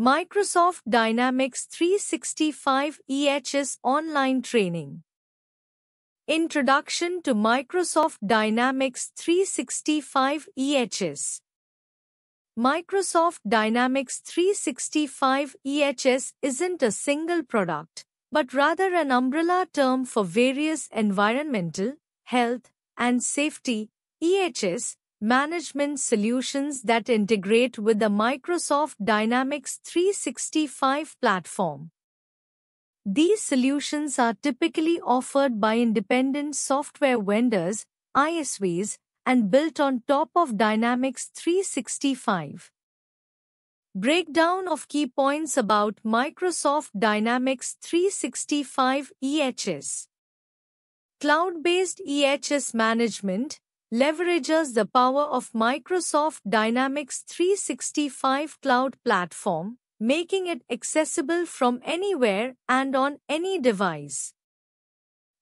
Microsoft Dynamics 365 EHS Online Training. Introduction to Microsoft Dynamics 365 EHS. Microsoft Dynamics 365 EHS isn't a single product, but rather an umbrella term for various environmental, health, and safety (EHS) management solutions that integrate with the Microsoft Dynamics 365 platform. These solutions are typically offered by independent software vendors, ISVs, and built on top of Dynamics 365. Breakdown of key points about Microsoft Dynamics 365 EHS. Cloud-based EHS management leverages the power of Microsoft Dynamics 365 cloud platform, making it accessible from anywhere and on any device.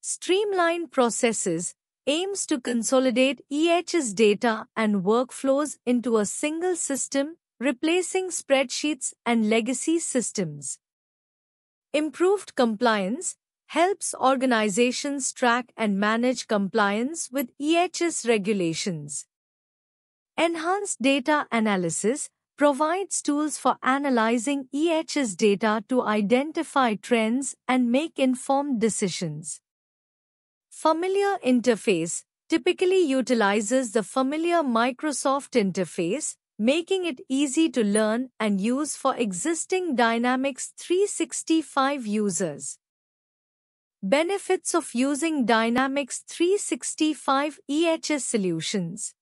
Streamlined processes aims to consolidate EHS data and workflows into a single system, replacing spreadsheets and legacy systems. Improved compliance helps organizations track and manage compliance with EHS regulations. Enhanced data analysis provides tools for analyzing EHS data to identify trends and make informed decisions. Familiar interface typically utilizes the familiar Microsoft interface, making it easy to learn and use for existing Dynamics 365 users. Benefits of using Dynamics 365 EHS solutions.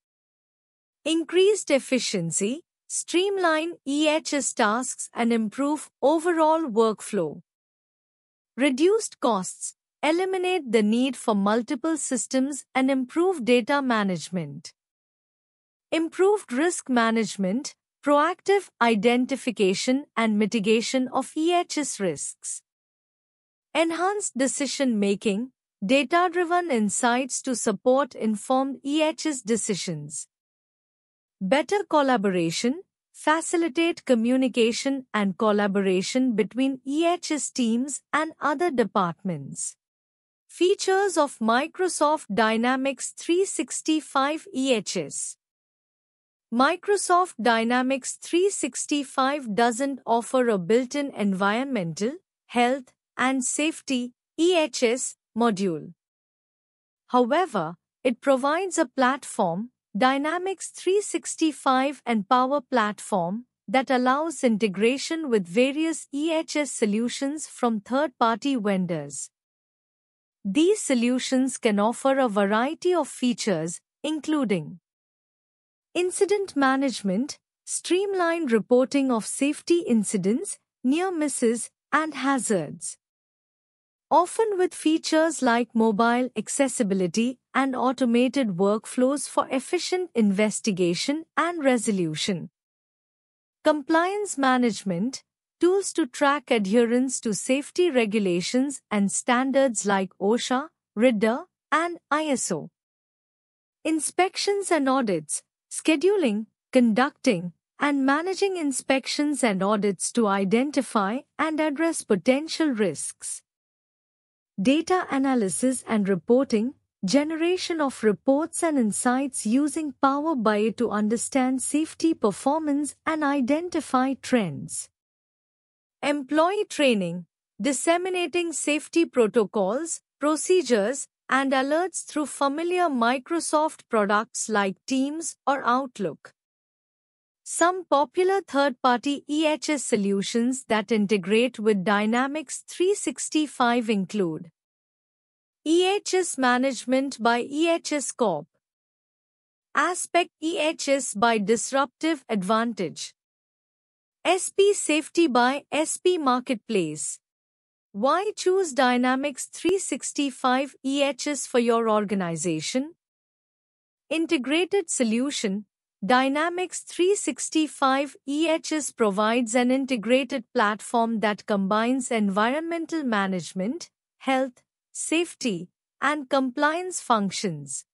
Increased efficiency, streamline EHS tasks and improve overall workflow. Reduced costs, eliminate the need for multiple systems and improve data management. Improved risk management, proactive identification and mitigation of EHS risks. Enhanced decision-making, data-driven insights to support informed EHS decisions. Better collaboration, facilitate communication and collaboration between EHS teams and other departments. Features of Microsoft Dynamics 365 EHS. Microsoft Dynamics 365 doesn't offer a built-in environmental, health, and safety EHS module. However, it provides a platform, Dynamics 365 and Power Platform, that allows integration with various EHS solutions from third-party vendors. These solutions can offer a variety of features, including incident management, streamlined reporting of safety incidents, near misses, and hazards. Often with features like mobile accessibility and automated workflows for efficient investigation and resolution. Compliance management, tools to track adherence to safety regulations and standards like OSHA, RIDA, and ISO. Inspections and audits, scheduling, conducting, and managing inspections and audits to identify and address potential risks. Data analysis and reporting, generation of reports and insights using Power BI to understand safety performance and identify trends. Employee training, disseminating safety protocols, procedures, and alerts through familiar Microsoft products like Teams or Outlook. Some popular third-party EHS solutions that integrate with Dynamics 365 include EHS Management by EHS Corp, Aspect EHS by Disruptive Advantage, SP Safety by SP Marketplace. Why choose Dynamics 365 EHS for your organization? Integrated solution. Dynamics 365 EHS provides an integrated platform that combines environmental management, health, safety, and compliance functions.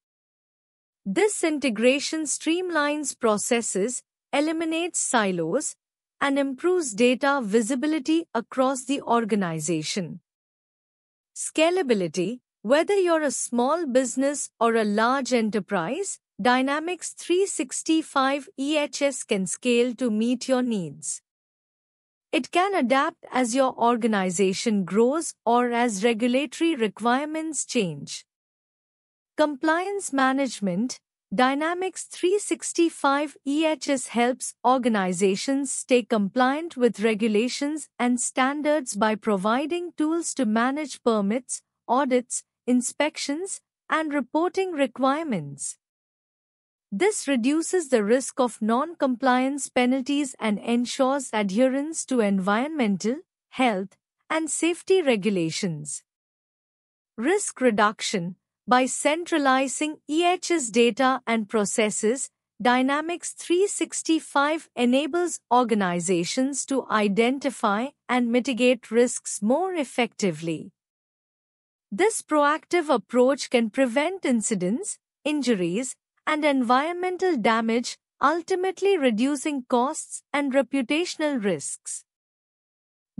This integration streamlines processes, eliminates silos, and improves data visibility across the organization. Scalability. Whether you're a small business or a large enterprise, Dynamics 365 EHS can scale to meet your needs. It can adapt as your organization grows or as regulatory requirements change. Compliance management. Dynamics 365 EHS helps organizations stay compliant with regulations and standards by providing tools to manage permits, audits, inspections, and reporting requirements. This reduces the risk of non-compliance penalties and ensures adherence to environmental, health, and safety regulations. Risk reduction. By centralizing EHS data and processes, Dynamics 365 enables organizations to identify and mitigate risks more effectively. This proactive approach can prevent incidents, injuries, and environmental damage, ultimately reducing costs and reputational risks.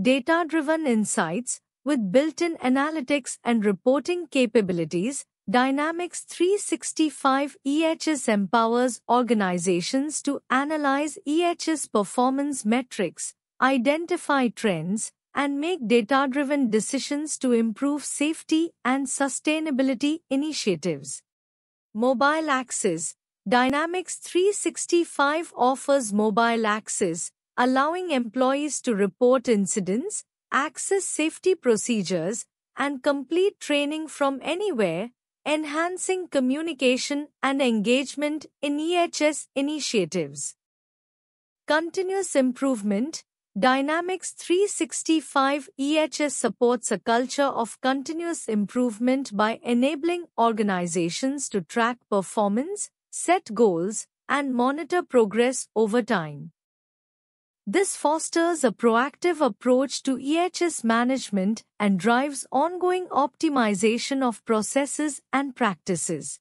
Data-driven insights. With built-in analytics and reporting capabilities, Dynamics 365 EHS empowers organizations to analyze EHS performance metrics, identify trends, and make data-driven decisions to improve safety and sustainability initiatives. Mobile access. Dynamics 365 offers mobile access, allowing employees to report incidents, access safety procedures, and complete training from anywhere, enhancing communication and engagement in EHS initiatives. Continuous improvement. Dynamics 365 EHS supports a culture of continuous improvement by enabling organizations to track performance, set goals, and monitor progress over time. This fosters a proactive approach to EHS management and drives ongoing optimization of processes and practices.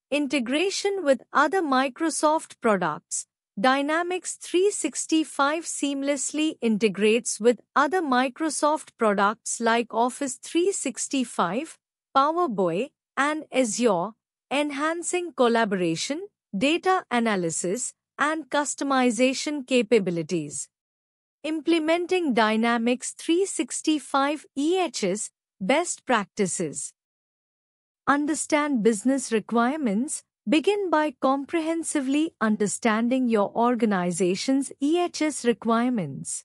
Integration with other Microsoft products. Dynamics 365 seamlessly integrates with other Microsoft products like Office 365, Power BI, and Azure, enhancing collaboration, data analysis, and customization capabilities. Implementing Dynamics 365 EHS best practices. Understand business requirements. Begin by comprehensively understanding your organization's EHS requirements.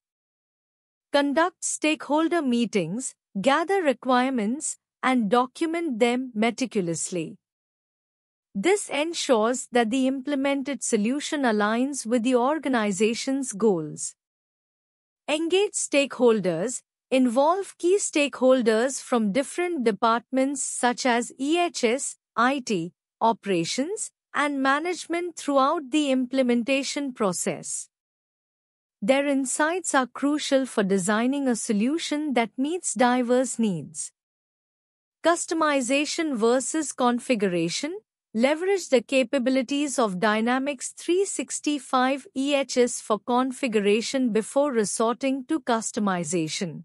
Conduct stakeholder meetings, gather requirements, and document them meticulously. This ensures that the implemented solution aligns with the organization's goals. Engage stakeholders. Involve key stakeholders from different departments such as EHS, IT, operations, and management throughout the implementation process. Their insights are crucial for designing a solution that meets diverse needs. Customization versus configuration. Leverage the capabilities of Dynamics 365 EHS for configuration before resorting to customization.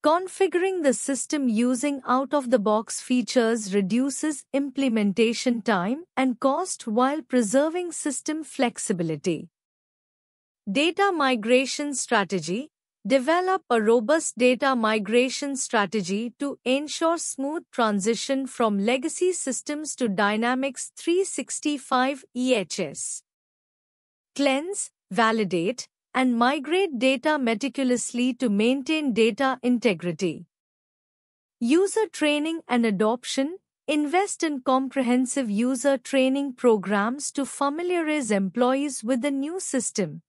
Configuring the system using out-of-the-box features reduces implementation time and cost while preserving system flexibility. Data migration strategy. Develop a robust data migration strategy to ensure smooth transition from legacy systems to Dynamics 365 EHS. Cleanse, validate, and migrate data meticulously to maintain data integrity. User training and adoption. Invest in comprehensive user training programs to familiarize employees with the new system.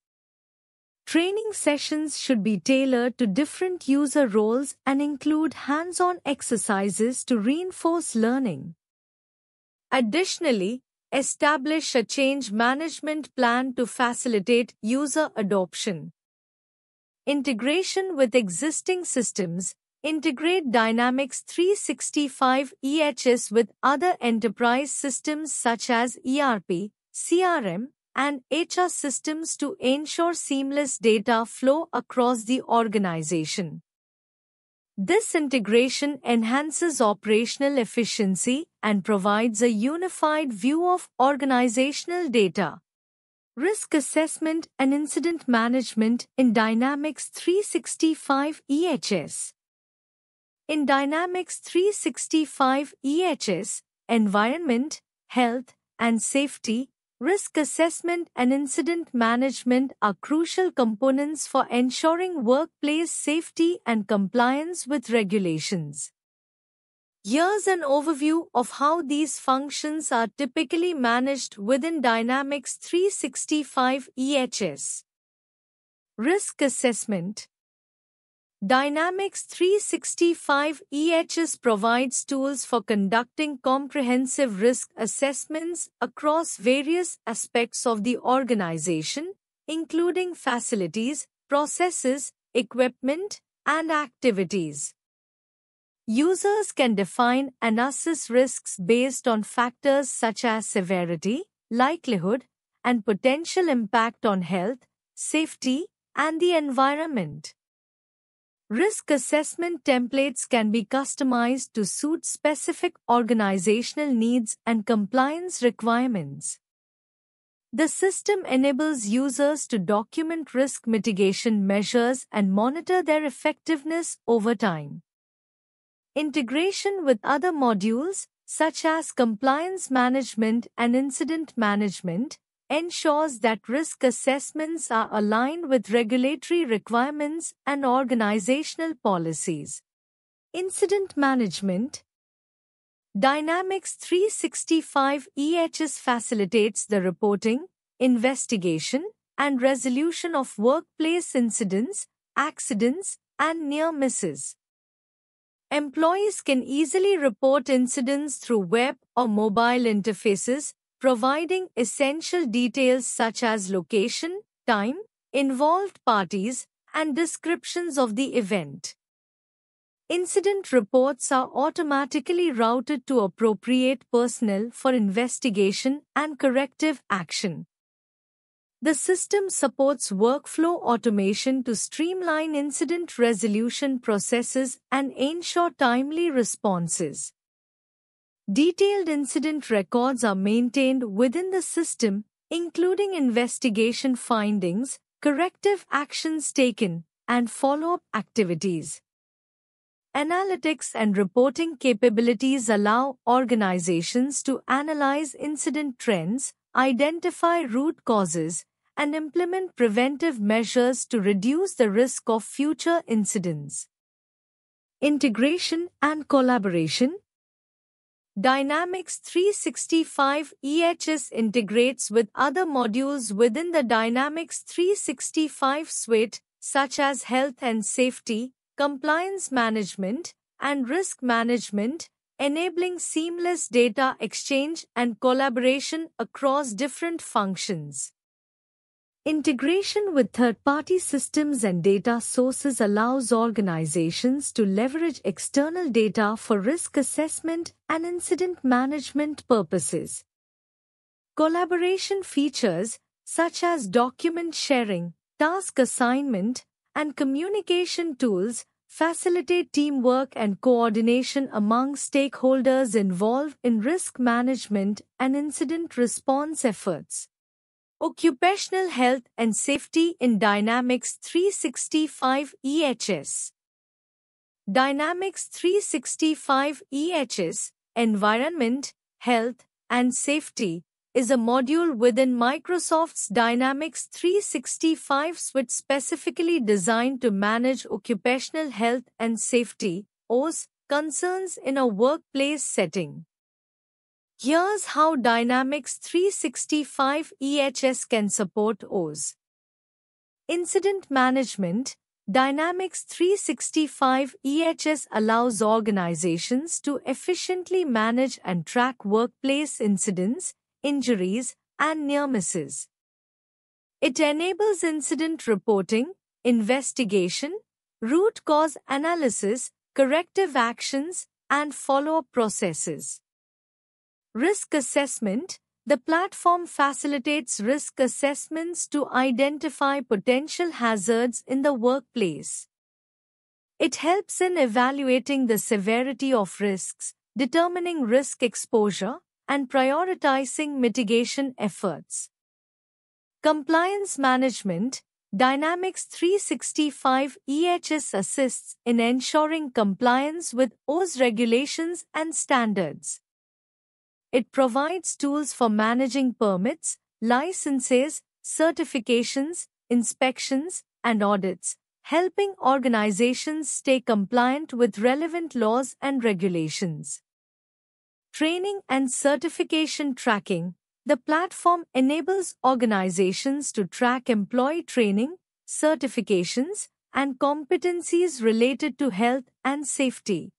Training sessions should be tailored to different user roles and include hands-on exercises to reinforce learning. Additionally, establish a change management plan to facilitate user adoption. Integration with existing systems. Integrate Dynamics 365 EHS with other enterprise systems such as ERP, CRM, and HR systems to ensure seamless data flow across the organization. This integration enhances operational efficiency and provides a unified view of organizational data. Risk assessment and incident management in Dynamics 365 EHS. In Dynamics 365 EHS, environment, health, and safety, risk assessment and incident management are crucial components for ensuring workplace safety and compliance with regulations. Here's an overview of how these functions are typically managed within Dynamics 365 EHS. Risk assessment. Dynamics 365 EHS provides tools for conducting comprehensive risk assessments across various aspects of the organization, including facilities, processes, equipment, and activities. Users can define and assess risks based on factors such as severity, likelihood, and potential impact on health, safety, and the environment. Risk assessment templates can be customized to suit specific organizational needs and compliance requirements. The system enables users to document risk mitigation measures and monitor their effectiveness over time. Integration with other modules, such as compliance management and incident management, ensures that risk assessments are aligned with regulatory requirements and organizational policies. Incident management. Dynamics 365 EHS facilitates the reporting, investigation, and resolution of workplace incidents, accidents, and near misses. Employees can easily report incidents through web or mobile interfaces, providing essential details such as location, time, involved parties, and descriptions of the event. Incident reports are automatically routed to appropriate personnel for investigation and corrective action. The system supports workflow automation to streamline incident resolution processes and ensure timely responses. Detailed incident records are maintained within the system, including investigation findings, corrective actions taken, and follow-up activities. Analytics and reporting capabilities allow organizations to analyze incident trends, identify root causes, and implement preventive measures to reduce the risk of future incidents. Integration and collaboration. Dynamics 365 EHS integrates with other modules within the Dynamics 365 suite, such as health and safety, compliance management, and risk management, enabling seamless data exchange and collaboration across different functions. Integration with third-party systems and data sources allows organizations to leverage external data for risk assessment and incident management purposes. Collaboration features, such as document sharing, task assignment, and communication tools, facilitate teamwork and coordination among stakeholders involved in risk management and incident response efforts. Occupational health and safety in Dynamics 365 EHS. Dynamics 365 EHS, Environment, Health, and Safety, is a module within Microsoft's Dynamics 365 suite specifically designed to manage occupational health and safety (OS) concerns in a workplace setting. Here's how Dynamics 365 EHS can support OS. Incident Management. Dynamics 365 EHS allows organizations to efficiently manage and track workplace incidents, injuries, and near misses. It enables incident reporting, investigation, root cause analysis, corrective actions, and follow-up processes. Risk assessment. The platform facilitates risk assessments to identify potential hazards in the workplace. It helps in evaluating the severity of risks, determining risk exposure, and prioritizing mitigation efforts. Compliance management. Dynamics 365 EHS assists in ensuring compliance with OS regulations and standards. It provides tools for managing permits, licenses, certifications, inspections, and audits, helping organizations stay compliant with relevant laws and regulations. Training and certification tracking. The platform enables organizations to track employee training, certifications, and competencies related to health and safety.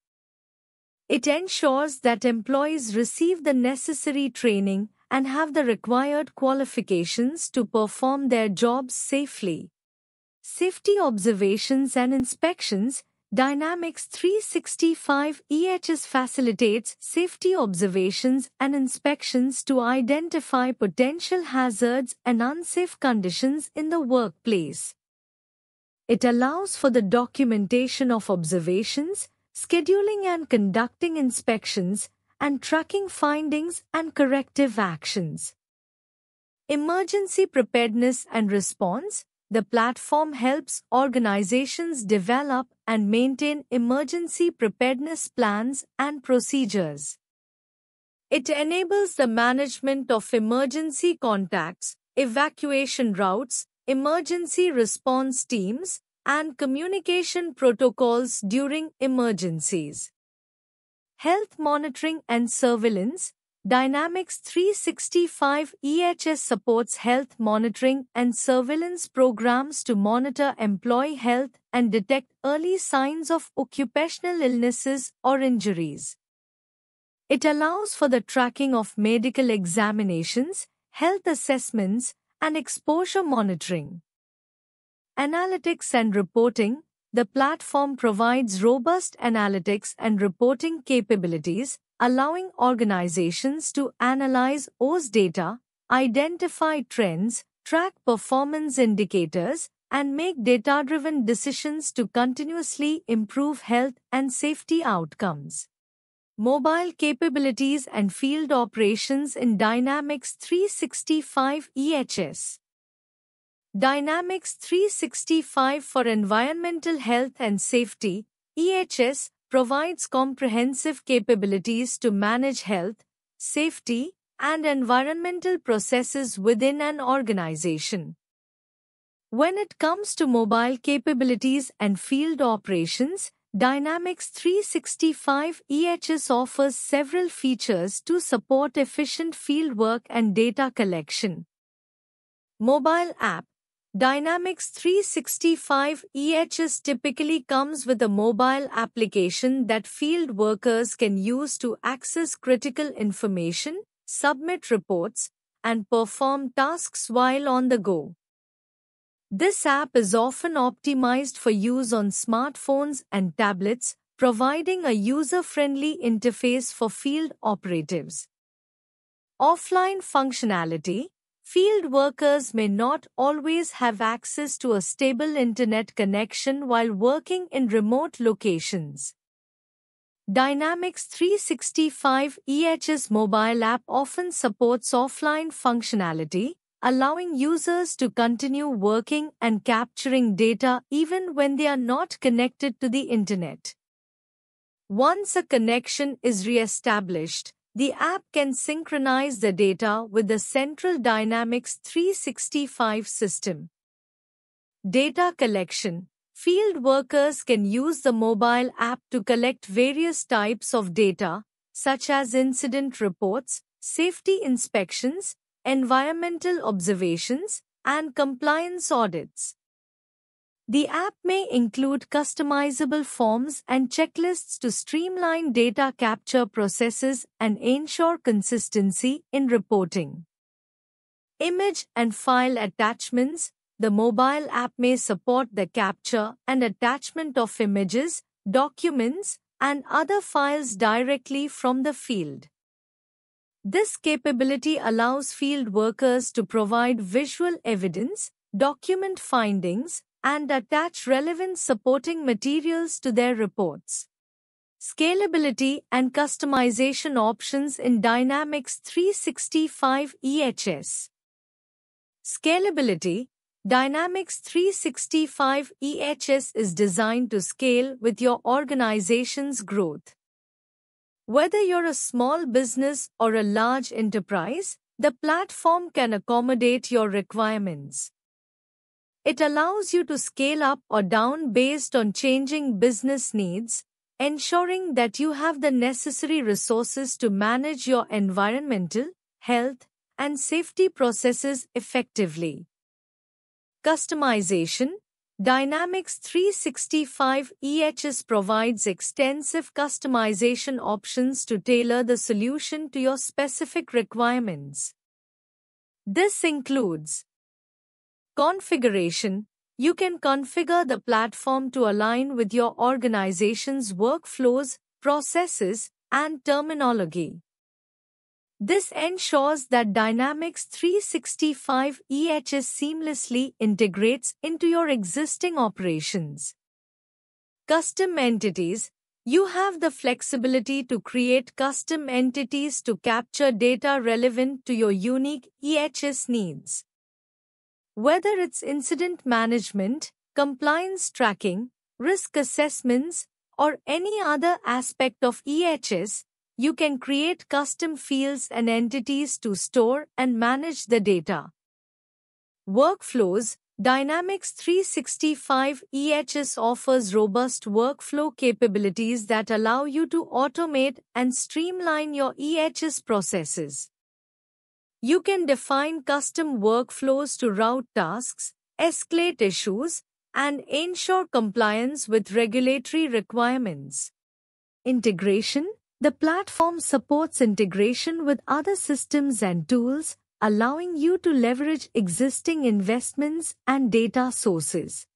It ensures that employees receive the necessary training and have the required qualifications to perform their jobs safely. Safety observations and inspections. Dynamics 365 EHS facilitates safety observations and inspections to identify potential hazards and unsafe conditions in the workplace. It allows for the documentation of observations, scheduling and conducting inspections, and tracking findings and corrective actions. Emergency preparedness and response. The platform helps organizations develop and maintain emergency preparedness plans and procedures. It enables the management of emergency contacts, evacuation routes, emergency response teams, and communication protocols during emergencies. Health monitoring and surveillance. Dynamics 365 EHS supports health monitoring and surveillance programs to monitor employee health and detect early signs of occupational illnesses or injuries. It allows for the tracking of medical examinations, health assessments, and exposure monitoring. Analytics and reporting. The platform provides robust analytics and reporting capabilities, allowing organizations to analyze OS data, identify trends, track performance indicators, and make data-driven decisions to continuously improve health and safety outcomes. Mobile capabilities and field operations in Dynamics 365 EHS. Dynamics 365 for Environmental Health and Safety, EHS, provides comprehensive capabilities to manage health, safety, and environmental processes within an organization. When it comes to mobile capabilities and field operations, Dynamics 365 EHS offers several features to support efficient fieldwork and data collection. Mobile app. Dynamics 365 EHS typically comes with a mobile application that field workers can use to access critical information, submit reports, and perform tasks while on the go. This app is often optimized for use on smartphones and tablets, providing a user-friendly interface for field operatives. Offline functionality. Field workers may not always have access to a stable internet connection while working in remote locations. Dynamics 365 EHS mobile app often supports offline functionality, allowing users to continue working and capturing data even when they are not connected to the internet. Once a connection is re-established, the app can synchronize the data with the central Dynamics 365 system. Data collection. Field workers can use the mobile app to collect various types of data, such as incident reports, safety inspections, environmental observations, and compliance audits. The app may include customizable forms and checklists to streamline data capture processes and ensure consistency in reporting. Image and file attachments. The mobile app may support the capture and attachment of images, documents, and other files directly from the field. This capability allows field workers to provide visual evidence, document findings, and attach relevant supporting materials to their reports. Scalability and customization options in Dynamics 365 EHS. Scalability. Dynamics 365 EHS is designed to scale with your organization's growth. Whether you're a small business or a large enterprise, the platform can accommodate your requirements. It allows you to scale up or down based on changing business needs, ensuring that you have the necessary resources to manage your environmental, health, and safety processes effectively. Customization. Dynamics 365 EHS provides extensive customization options to tailor the solution to your specific requirements. This includes configuration. You can configure the platform to align with your organization's workflows, processes, and terminology. This ensures that Dynamics 365 EHS seamlessly integrates into your existing operations. Custom entities. You have the flexibility to create custom entities to capture data relevant to your unique EHS needs. Whether it's incident management, compliance tracking, risk assessments, or any other aspect of EHS, you can create custom fields and entities to store and manage the data. Workflows. Dynamics 365 EHS offers robust workflow capabilities that allow you to automate and streamline your EHS processes. You can define custom workflows to route tasks, escalate issues, and ensure compliance with regulatory requirements. Integration. The platform supports integration with other systems and tools, allowing you to leverage existing investments and data sources.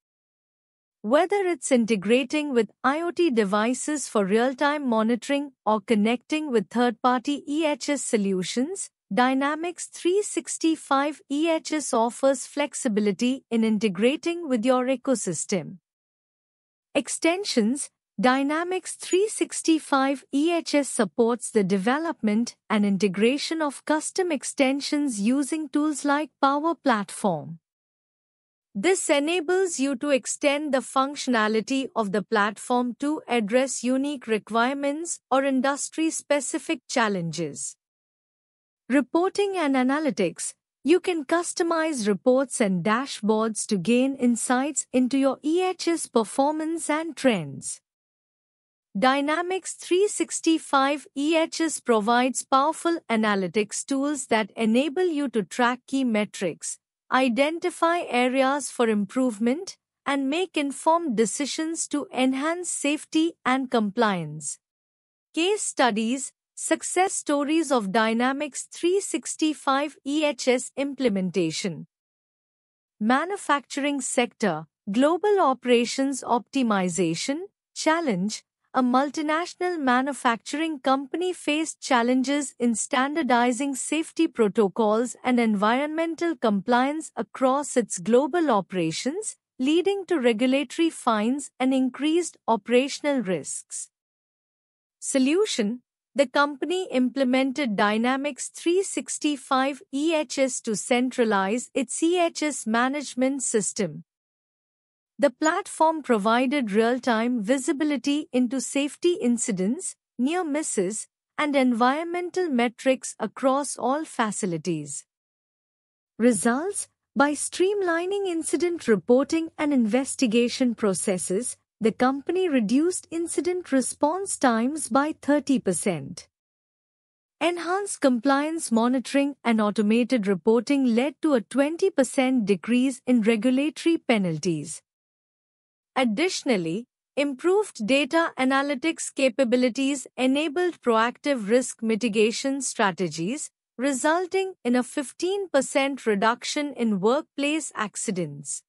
Whether it's integrating with IoT devices for real-time monitoring or connecting with third-party EHS solutions, Dynamics 365 EHS offers flexibility in integrating with your ecosystem. Extensions. Dynamics 365 EHS supports the development and integration of custom extensions using tools like Power Platform. This enables you to extend the functionality of the platform to address unique requirements or industry-specific challenges. Reporting and analytics. You can customize reports and dashboards to gain insights into your EHS performance and trends. Dynamics 365 EHS provides powerful analytics tools that enable you to track key metrics, identify areas for improvement, and make informed decisions to enhance safety and compliance. Case studies. Success stories of Dynamics 365 EHS implementation. Manufacturing sector. Global operations optimization challenge. A multinational manufacturing company faced challenges in standardizing safety protocols and environmental compliance across its global operations, leading to regulatory fines and increased operational risks. Solution. The company implemented Dynamics 365 EHS to centralize its EHS management system. The platform provided real-time visibility into safety incidents, near misses, and environmental metrics across all facilities. Results. By streamlining incident reporting and investigation processes, the company reduced incident response times by 30%. Enhanced compliance monitoring and automated reporting led to a 20% decrease in regulatory penalties. Additionally, improved data analytics capabilities enabled proactive risk mitigation strategies, resulting in a 15% reduction in workplace accidents.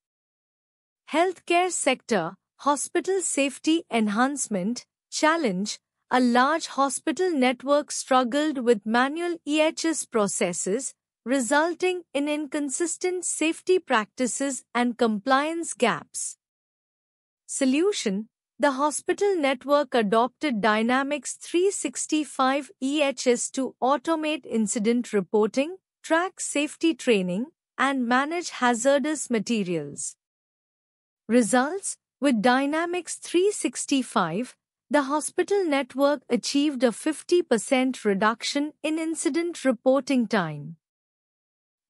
Healthcare sector. Hospital safety enhancement challenge. a large hospital network struggled with manual EHS processes, resulting in inconsistent safety practices and compliance gaps. Solution: the hospital network adopted Dynamics 365 EHS to automate incident reporting, track safety training, and manage hazardous materials. Results: with Dynamics 365, the hospital network achieved a 50% reduction in incident reporting time.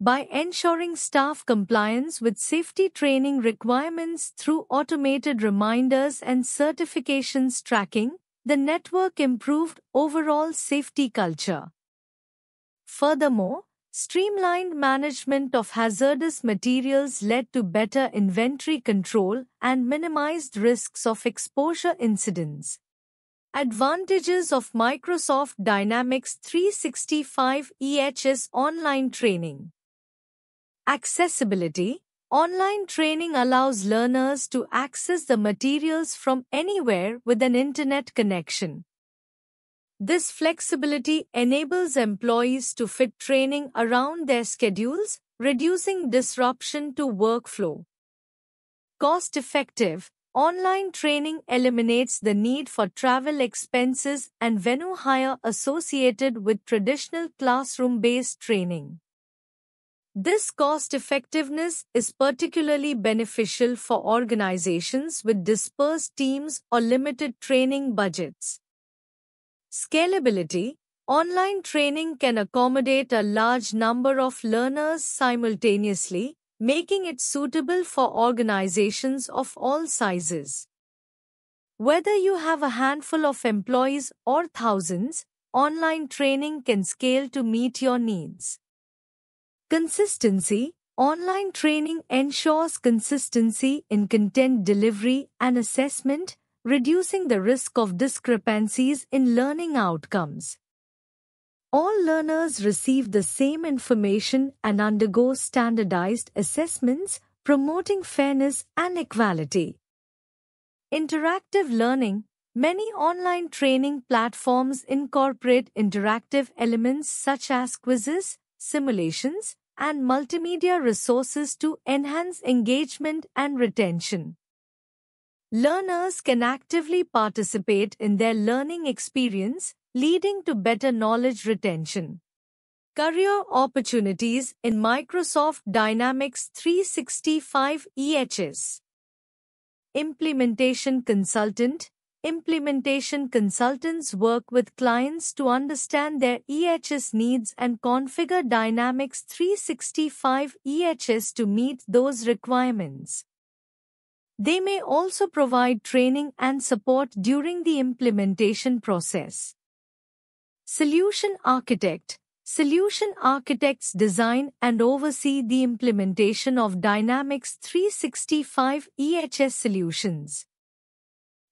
By ensuring staff compliance with safety training requirements through automated reminders and certifications tracking, the network improved overall safety culture. Furthermore, streamlined management of hazardous materials led to better inventory control and minimized risks of exposure incidents. Advantages of Microsoft Dynamics 365 EHS online training. Accessibility: online training allows learners to access the materials from anywhere with an internet connection. This flexibility enables employees to fit training around their schedules, reducing disruption to workflow. Cost-effective: online training eliminates the need for travel expenses and venue hire associated with traditional classroom-based training. This cost-effectiveness is particularly beneficial for organizations with dispersed teams or limited training budgets. Scalability: online training can accommodate a large number of learners simultaneously, making it suitable for organizations of all sizes. Whether you have a handful of employees or thousands, online training can scale to meet your needs. Consistency: online training ensures consistency in content delivery and assessment, reducing the risk of discrepancies in learning outcomes. All learners receive the same information and undergo standardized assessments, promoting fairness and equality. Interactive learning: many online training platforms incorporate interactive elements such as quizzes, simulations, and multimedia resources to enhance engagement and retention. Learners can actively participate in their learning experience, leading to better knowledge retention. Career opportunities in Microsoft Dynamics 365 EHS. Implementation consultant: implementation consultants work with clients to understand their EHS needs and configure Dynamics 365 EHS to meet those requirements. They may also provide training and support during the implementation process. Solution architect: solution architects design and oversee the implementation of Dynamics 365 EHS solutions.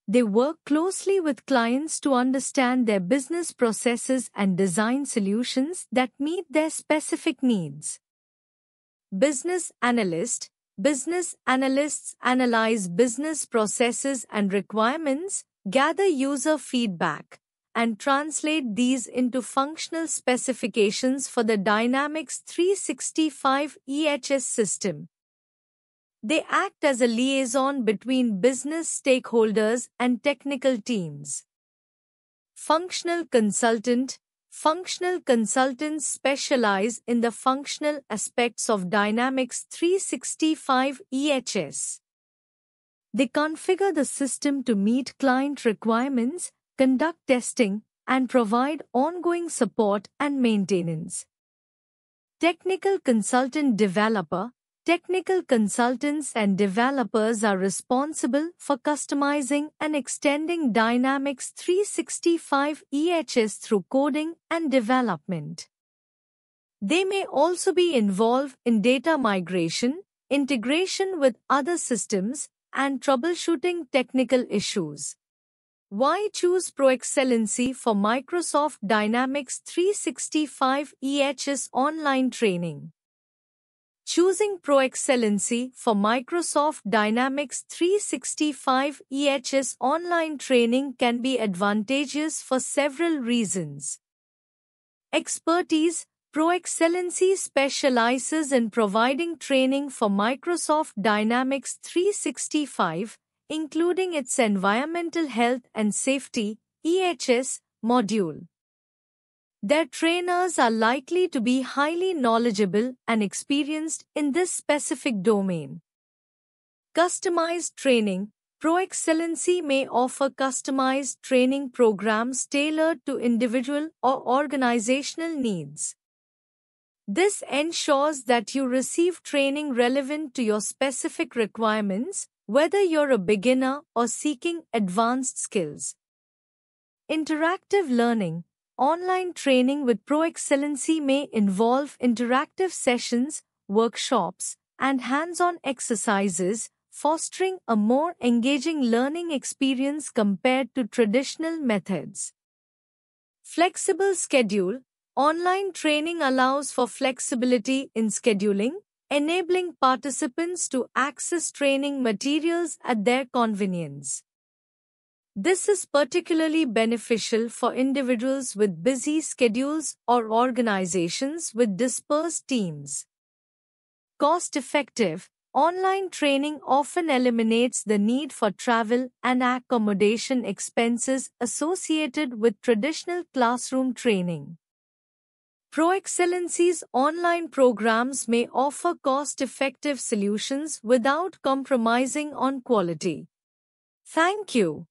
They work closely with clients to understand their business processes and design solutions that meet their specific needs. Business analyst: business analysts analyze business processes and requirements, gather user feedback, and translate these into functional specifications for the Dynamics 365 EHS system. They act as a liaison between business stakeholders and technical teams. Functional consultant: functional consultants specialize in the functional aspects of Dynamics 365 EHS. They configure the system to meet client requirements, conduct testing, and provide ongoing support and maintenance. Technical consultant developer: technical consultants and developers are responsible for customizing and extending Dynamics 365 EHS through coding and development. They may also be involved in data migration, integration with other systems, and troubleshooting technical issues. Why choose ProExcellency for Microsoft Dynamics 365 EHS online training? Choosing ProExcellency for Microsoft Dynamics 365 EHS online training can be advantageous for several reasons. Expertise. ProExcellency specializes in providing training for Microsoft Dynamics 365, including its Environmental Health and Safety (EHS) module. Their trainers are likely to be highly knowledgeable and experienced in this specific domain. Customized training. ProExcellency may offer customized training programs tailored to individual or organizational needs. This ensures that you receive training relevant to your specific requirements, whether you're a beginner or seeking advanced skills. Interactive learning. Online training with ProExcellency may involve interactive sessions, workshops, and hands-on exercises, fostering a more engaging learning experience compared to traditional methods. Flexible schedule. Online training allows for flexibility in scheduling, enabling participants to access training materials at their convenience. This is particularly beneficial for individuals with busy schedules or organizations with dispersed teams. Cost-effective. Online training often eliminates the need for travel and accommodation expenses associated with traditional classroom training. ProExcellency's online programs may offer cost-effective solutions without compromising on quality. Thank you.